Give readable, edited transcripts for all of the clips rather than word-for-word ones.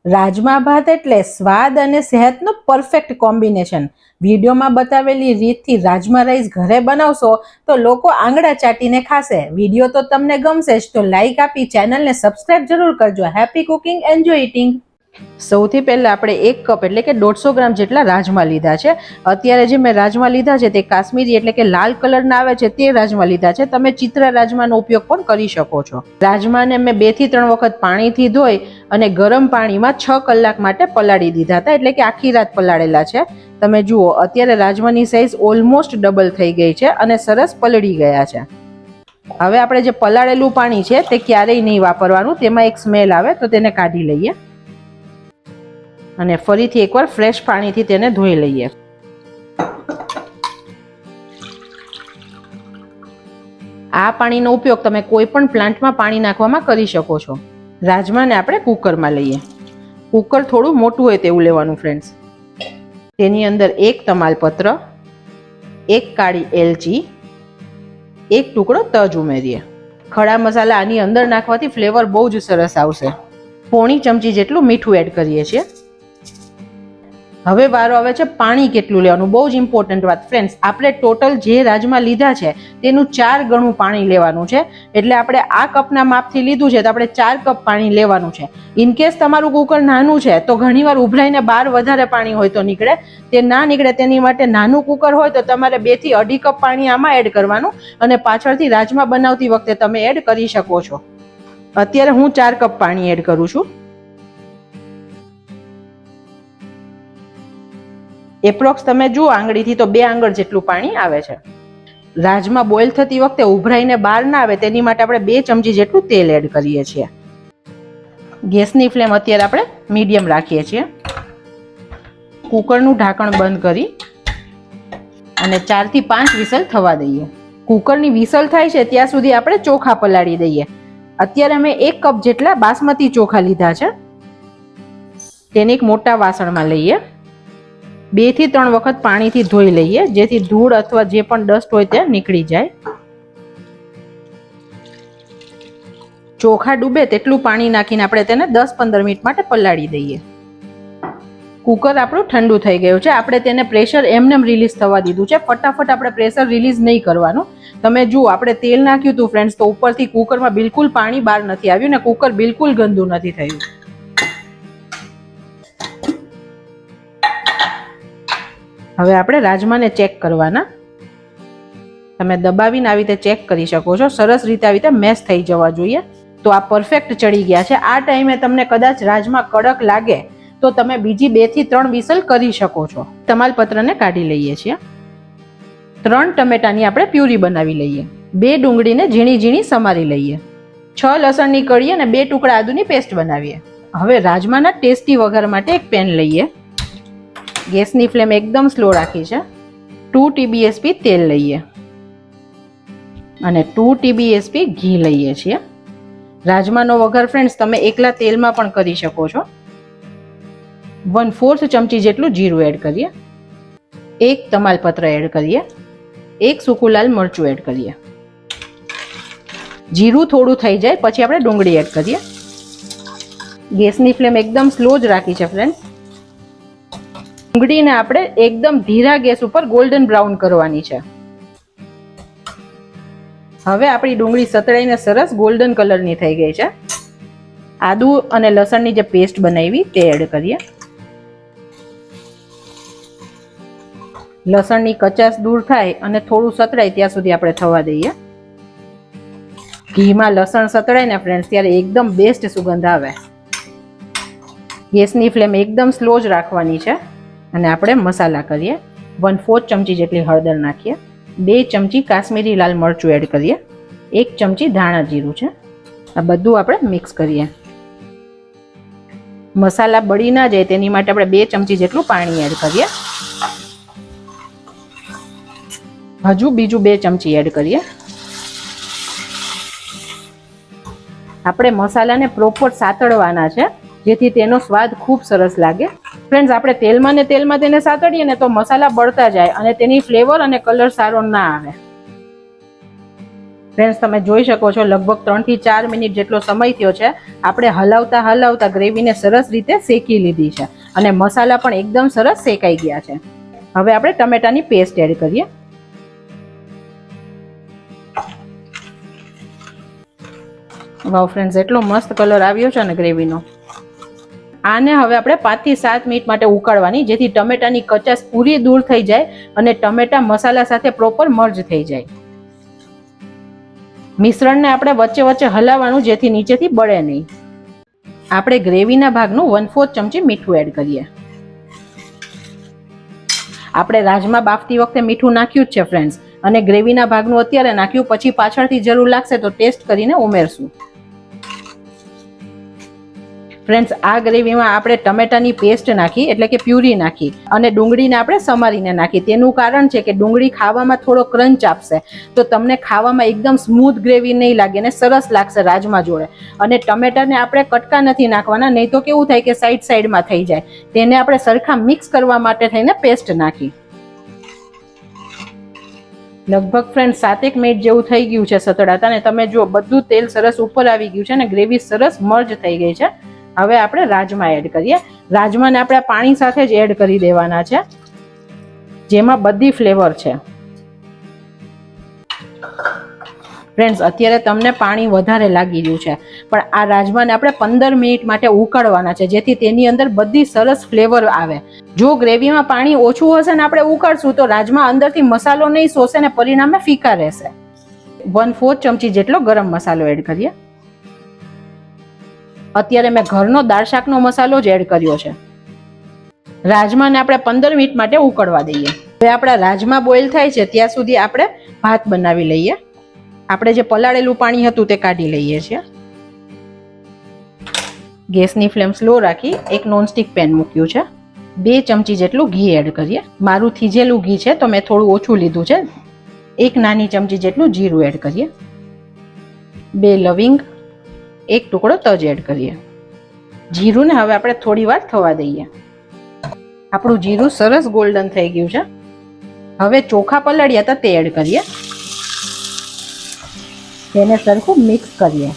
રાજમા ભાત એટલે સ્વાદ અને સેહતનું પરફેક્ટ કોમ્બિનેશન. વિડીયોમાં બતાવેલી રીતથી રાજમા રાઈસ ઘરે બનાવશો તો લોકો આંગળા ચાટીને ખાશે. વિડીયો તો તમને ગમશે જ, તો લાઈક આપી ચેનલને સબસ્ક્રાઇબ જરૂર કરજો. Happy cooking, enjoy eating. સૌથી પહેલા આપણે 1 કપ એટલે કે 150 ગ્રામ જેટલા રાજમા લીધા છે. અત્યારે જે મેં રાજમા લીધા છે તે કાશ્મીરી એટલે કે લાલ કલરના આવે છે તે રાજમા લીધા છે. તમે ચિત્રા રાજમાનો ઉપયોગ પણ કરી શકો છો. રાજમાને મેં 2 થી 3 વખત પાણીથી ધોઈ અને ગરમ પાણીમાં 6 કલાક માટે પલાળી દીધા હતા, એટલે કે આખી રાત પલાળેલા છે. તમે જુઓ અત્યારે રાજમાની સાઈઝ ઓલમોસ્ટ ડબલ થઈ ગઈ છે અને સરસ પલળી ગયા છે. હવે આપણે જે પલાળેલું પાણી છે તે ક્યારેય નહીં વાપરવાનું, તેમાં એક સ્મેલ આવે તો તેને કાઢી લઈએ અને ફરીથી એકવાર ફ્રેશ પાણીથી તેને ધોઈ લઈએ. આ પાણીનો ઉપયોગ તમે કોઈ પણ પ્લાન્ટમાં પાણી નાખવામાં કરી શકો છો. રાજમાને આપણે કુકરમાં લઈએ. કુકર થોડું મોટું હોય તેવું લેવાનું ફ્રેન્ડ્સ. તેની અંદર 1 તમાલપત્ર, 1 કાળી એલચી, 1 ટુકડો તજ ઉમેરીએ. ખડા મસાલા આની અંદર નાખવાથી ફ્લેવર બહુ જ સરસ આવશે. પોણી ચમચી જેટલું મીઠું એડ કરીએ છીએ. હવે વારો આવે છે પાણી કેટલું લેવાનું. બહુ જ ઇમ્પોર્ટન્ટ વાત ફ્રેન્ડ્સ, આપણે ટોટલ જે રાજમા લીધા છે તેનું 4 ગણું પાણી લેવાનું છે. એટલે આપણે આ કપના માપથી લીધું છે તો આપણે 4 કપ પાણી લેવાનું છે. ઇનકેસ તમારું કુકર નાનું છે તો ઘણીવાર ઉભરાઈને બહાર વધારે પાણી હોય તો નીકળે. તે ના નીકળે તેની માટે નાનું કુકર હોય તો તમારે 2 થી 2.5 કપ પાણી આમાં એડ કરવાનું અને પાછળથી રાજમા બનાવતી વખતે તમે એડ કરી શકો છો. અત્યારે હું 4 કપ પાણી એડ કરું છું. એપ્રોક્સ તમે જુઓ આંગળીથી તો 2 આંગળ જેટલું પાણી આવે છે. રાજમા બોઇલ થતી વખતે ઉભરાઈને બહાર ના આવે તેની માટે આપણે 2 ચમચી જેટલું તેલ એડ કરીએ છીએ. ગેસની ફ્લેમ અત્યારે આપણે મીડિયમ રાખીએ છીએ. કુકરનું ઢાંકણ બંધ કરી અને 4 થી 5 વિસલ થવા દઈએ. કુકરની વિસલ થાય છે ત્યાં સુધી આપણે ચોખા પલાળી દઈએ. અત્યારે મેં 1 કપ જેટલા બાસમતી ચોખા લીધા છે. તેને એક મોટા વાસણમાં લઈએ. 2 થી 3 વખત પાણીથી ધોઈ લઈએ જેથી ધૂળ અથવા જે પણ ડસ્ટ હોય તે નીકળી જાય. ચોખા ડૂબે તેટલું પાણી નાખીને આપણે તેને 10-15 મિનિટ માટે પલાળી દઈએ. કુકર આપણું ઠંડુ થઈ ગયું છે. આપણે તેને પ્રેશર એમનેમ રિલીઝ થવા દીધું છે. ફટાફટ આપણે પ્રેશર રિલીઝ નહીં કરવાનું. તમે જુઓ આપણે તેલ નાખ્યું હતું ફ્રેન્ડ્સ તો ઉપરથી કુકરમાં બિલકુલ પાણી બહાર નથી આવ્યું ને કુકર બિલકુલ ગંદુ નથી થયું. હવે આપણે રાજમાને ચેક કરવાના. તમે દબાવીને આવી રીતે ચેક કરી શકો છો. સરસ રીતે આવી રીતે મેશ થઈ જવા જોઈએ. તો આ પરફેક્ટ ચડી ગયા છે. આ ટાઈમે તમને કદાચ રાજમા કડક લાગે તો તમે બીજી 2 થી 3 વિસલ કરી શકો છો. તમાલપત્રને કાઢી લઈએ છીએ. 3 ટમેટાની આપણે પ્યુરી બનાવી લઈએ. 2 ડુંગળીને ઝીણી ઝીણી સમારી લઈએ. 6 લસણની કળી અને 2 ટુકડા આદુની પેસ્ટ બનાવીએ. હવે રાજમાના ટેસ્ટી વઘાર માટે એક પેન લઈએ. ગેસની ફ્લેમ એકદમ સ્લો રાખી છે. 2 TBSP તેલ લઈએ અને 2 TBSP ઘી લઈએ છીએ. રાજમાનો વઘાર ફ્રેન્ડ્સ તમે એકલા તેલમાં પણ કરી શકો છો. 1/4 ચમચી જેટલું જીરું એડ કરીએ. 1 તમાલપત્ર એડ કરીએ. 1 સૂકું લાલ મરચું એડ કરીએ. જીરું થોડું થઈ જાય પછી આપણે ડુંગળી એડ કરીએ. ગેસની ફ્લેમ એકદમ સ્લો જ રાખી છે ફ્રેન્ડ્સ. ડુંગળીને આપણે એકદમ ધીરા ગેસ ઉપર ગોલ્ડન બ્રાઉન કરવાની છે. હવે આપણી ડુંગળી સતળાઈને સરસ ગોલ્ડન કલરની થઈ ગઈ છે. આદુ અને લસણની જે પેસ્ટ બનાવી તે એડ કરીએ. લસણની કચાશ દૂર થાય અને થોડું સતળાય ત્યાં સુધી આપણે થવા દઈએ. ઘીમાં લસણ સતળાય ને ફ્રેન્ડ્સ ત્યારે એકદમ બેસ્ટ સુગંધ આવે. ગેસની ફ્લેમ એકદમ સ્લો જ રાખવાની છે. અને આપણે મસાલા કરીએ. 1/4 ચમચી જેટલી હળદર નાખીએ. 2 ચમચી કાશ્મીરી લાલ મરચું એડ કરીએ. 1 ચમચી ધાણા જીરું છે. આ બધું આપણે મિક્સ કરીએ. મસાલા બળી ના જાય તેની માટે આપણે 2 ચમચી જેટલું પાણી એડ કરીએ. હજુ બીજું 2 ચમચી એડ કરીએ. આપણે મસાલાને પ્રોપર સાતળવાના છે જેથી તેનો સ્વાદ ખૂબ સરસ લાગે. ફ્રેન્ડ્સ આપણે તેલમાં તેને સાતળીએ ને તો મસાલા બળતા જાય અને તેની ફ્લેવર અને કલર સારો ના આવે. ફ્રેન્ડ્સ, તમે જોઈ શકો છો લગભગ 3 થી 4 મિનિટ જેટલો સમય થયો છે. આપણે હલાવતા હલાવતા ગ્રેવીને સરસ રીતે શેકી લીધી છે અને મસાલા પણ એકદમ સરસ શેકાઈ ગયા છે. હવે આપણે ટમેટાની પેસ્ટ એડ કરીએ. વાવ ફ્રેન્ડ્સ, એટલો મસ્ત કલર આવ્યો છે ને ગ્રેવીનો. આને હવે આપણે 5 થી 7 મિનિટ માટે ઉકાળવાની, જેથી ટમેટાની કચાશ પૂરી દૂર થઈ જાય અને ટમેટા મસાલા સાથે પ્રોપર મર્જ થઈ જાય. મિશ્રણને આપણે વચ્ચે વચ્ચે હલાવવાનું, જેથી નીચેથી બળે નહીં. આપણે ગ્રેવીના ભાગનું 1/4 ચમચી મીઠું એડ કરીએ. આપણે રાજમા બાફતી વખતે મીઠું નાખ્યું જ છે ફ્રેન્ડ્સ, અને ગ્રેવીના ભાગનું અત્યારે નાખ્યું, પછી પાછળથી જરૂર લાગશે તો ટેસ્ટ કરીને ઉમેરશું. ફ્રેન્ડ્સ, આ ગ્રેવીમાં આપણે ટમેટાની પેસ્ટ નાખી, એટલે કે પ્યુરી નાખી, અને ડુંગળીને આપણે સમારીને નાખી. તેનું કારણ છે કે ડુંગળી ખાવામાં થોડો ક્રંચ આપશે, તો તમને ખાવામાં એકદમ સ્મૂથ ગ્રેવી નહીં લાગે ને સરસ લાગશે રાજમા જોડે. અને ટમેટાને આપણે કટકા નથી નાખવાના, નહીં તો કેવું થાય કે સાઈડ સાઈડમાં થઈ જાય. તેને આપણે સરખા મિક્સ કરવા માટે થઈને પેસ્ટ નાખી. લગભગ ફ્રેન્ડ 7 મિનિટ જેવું થઈ ગયું છે સતળાતા, અને તમે જુઓ બધું તેલ સરસ ઉપર આવી ગયું છે અને ગ્રેવી સરસ મર્જ થઈ ગઈ છે. હવે આપણે રાજમા એડ કરીએ. રાજમાને આપણે પાણી સાથે જ એડ કરી દેવાના છે, જેમાં બધી ફ્લેવર છે. ફ્રેન્ડ્સ, અત્યારે તમને પાણી વધારે લાગી રહ્યું છે, પણ આ રાજમાને આપણે 15 મિનિટ માટે ઉકાળવાના છે, જેથી તેની અંદર બધી સરસ ફ્લેવર આવે. જો ગ્રેવીમાં પાણી ઓછું હશે ને આપણે ઉકાળશું તો રાજમા અંદરથી મસાલો નહીં શોષે ને પરિણામે ફીકા રહેશે. 1/4 ચમચી જેટલો ગરમ મસાલો એડ કરીએ. અત્યારે મેં ઘરનો દાળ શાકનો મસાલો જ એડ કર્યો છે. રાજમાને આપણે 15 મિનિટ માટે ઉકળવા દઈએ. હવે આપણા રાજમા બોઇલ થાય છે ત્યાં સુધી આપણે ભાત બનાવી લઈએ. આપણે જે પલાળેલું પાણી હતું તે કાઢી લઈએ છીએ. ગેસની ફ્લેમ સ્લો રાખી એક નોનસ્ટિક પેન મૂક્યું છે. 2 ચમચી જેટલું ઘી એડ કરીએ. મારું થીજેલું ઘી છે તો મેં થોડું ઓછું લીધું છે. 1 નાની ચમચી જેટલું જીરું એડ કરીએ. 2 લવિંગ, 1 ટુકડો તજ એડ કરીએ. જીરુંને હવે આપણે થોડી વાર થવા દઈએ. આપણું જીરું સરસ ગોલ્ડન થઈ ગયું છે. હવે ચોખા પલાળ્યા હતા તે એડ કરીએ. તેને સરખું મિક્સ કરીએ.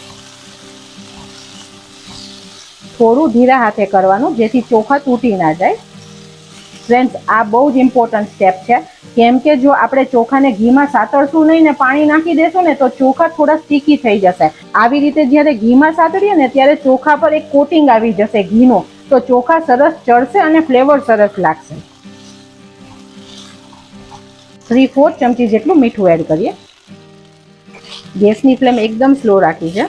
થોડું ધીરા હાથે કરવાનું, જેથી ચોખા તૂટી ના જાય. ફ્રેન્ડ્સ, આ બહુ જ ઇમ્પોર્ટન્ટ સ્ટેપ છે, કેમ કે જો આપણે ચોખાને ઘીમાં સાતળશું નહીં ને પાણી નાખી દેશું ને તો ચોખા થોડા સ્ટીકી થઈ જશે. આવી રીતે જ્યારે ઘીમાં સાતળીએ ને ત્યારે ચોખા પર એક કોટિંગ આવી જશે ઘીનો, તો ચોખા સરસ ચડશે અને ફ્લેવર સરસ લાગશે. 3/4 ચમચી જેટલું મીઠું એડ કરીએ. ગેસની ફ્લેમ એકદમ સ્લો રાખી છે.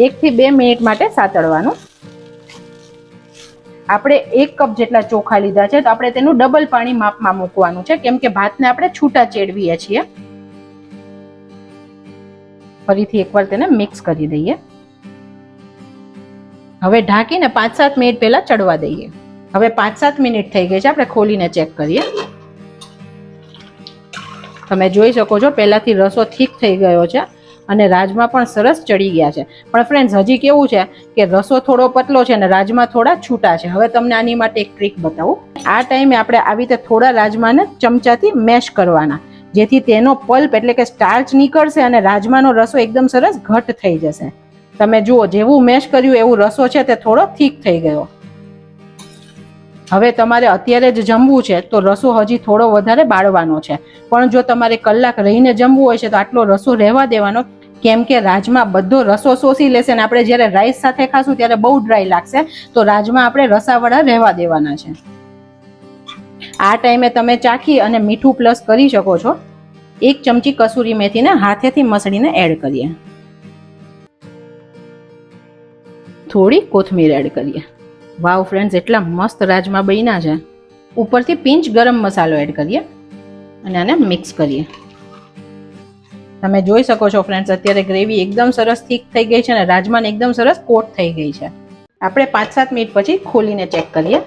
1 થી 2 મિનિટ માટે સાતળવાનું. આપણે 1 કપ જેટલા ચોખા લીધા છે, તો આપણે તેનું ડબલ પાણી માપમાં મૂકવાનું છે, કેમ કે ભાતને આપણે છૂટા ચેડવીએ છીએ. ફરીથી એકવાર તેને મિક્સ કરી દઈએ. હવે ઢાંકીને 5-7 મિનિટ પહેલા ચડવા દઈએ. હવે 5-7 મિનિટ થઈ ગઈ છે. આપણે ખોલીને ચેક કરીએ. તમે જોઈ શકો છો પહેલાથી રસો થીક થઈ ગયો છે અને રાજમા પણ સરસ ચડી ગયા છે. પણ ફ્રેન્ડ્સ, હજી કેવું છે કે રસો થોડો પતલો છે અને રાજમા થોડા છૂટા છે. હવે તમને આની માટે એક ટ્રીક બતાવું. આ ટાઈમે આપણે આવી રીતે થોડા રાજમાને ચમચાથી મેશ કરવાના, જેથી તેનો પલ્પ એટલે કે સ્ટાર્ચ નીકળશે અને રાજમાનો રસો એકદમ સરસ ઘટ થઈ જશે. તમે જુઓ, જેવું મેશ કર્યું એવું રસો છે તે થોડો થીક થઈ ગયો. હવે તમારે અત્યારે જ જમવું છે તો રસો હજી થોડો વધારે બાળવાનો છે, પણ જો તમારે કલાક રહીને જમવું હોય છે તો આટલો રસો રહેવા દેવાનો, કેમ કે રાજમા બધો રસો શોષી લેશે ને આપણે જ્યારે રાઈસ સાથે ખાશું ત્યારે બહુ ડ્રાય લાગશે. તો રાજમા આપણે રસાવાળા રહેવા દેવાના છે. આ ટાઈમે તમે ચાખી અને મીઠું પ્લસ કરી શકો છો. 1 ચમચી કસૂરી મેથીને હાથેથી મસળીને એડ કરીએ. થોડી કોથમીર એડ કરીએ. વાવ ફ્રેન્ડ્સ, એટલા મસ્ત રાજમા બન્યા છે. ઉપરથી પિંચ ગરમ મસાલો એડ કરીએ અને આને મિક્સ કરીએ. તમે જોઈ શકો છો ફ્રેન્ડ્સ, અત્યારે ગ્રેવી એકદમ સરસ થીક થઈ ગઈ છે અને રાજમાને એકદમ સરસ કોટ થઈ ગઈ છે. આપણે 5-7 મિનિટ પછી ખોલીને ચેક કરીએ.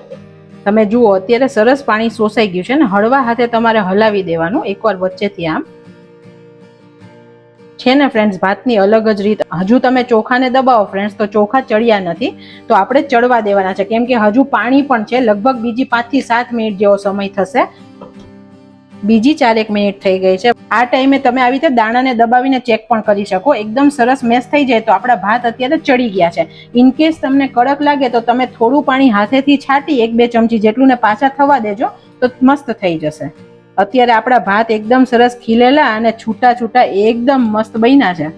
તમે જુઓ, અત્યારે સરસ પાણી શોષાઈ ગયું છે ને હળવા હાથે તમારે હલાવી દેવાનું એકવાર વચ્ચેથી આમ. છે ને ફ્રેન્ડ્સ, ભાતની અલગ જ રીત. હજુ તમે ચોખાને દબાવો ફ્રેન્ડ્સ તો ચોખા ચડ્યા નથી, તો આપણે ચડવા દેવાના છે, કેમ કે હજુ પાણી પણ છે. લગભગ બીજી 5 થી 7 મિનિટ જેવો સમય થશે. બીજી 4-1 મિનિટ થઈ ગઈ છે. આ ટાઈમે તમે આવી રીતે દાણાને દબાવીને ચેક પણ કરી શકો. એકદમ સરસ મેશ થઈ જાય તો આપણા ભાત અત્યારે ચડી ગયા છે. ઇન કેસ તમને કડક લાગે તો તમે થોડું પાણી હાથેથી છાંટી 1-2 ચમચી જેટલું ને પાછા થવા દેજો તો મસ્ત થઈ જશે. અત્યારે આપણા ભાત એકદમ સરસ ખીલેલા અને છૂટા છૂટા એકદમ મસ્ત બન્યા છે.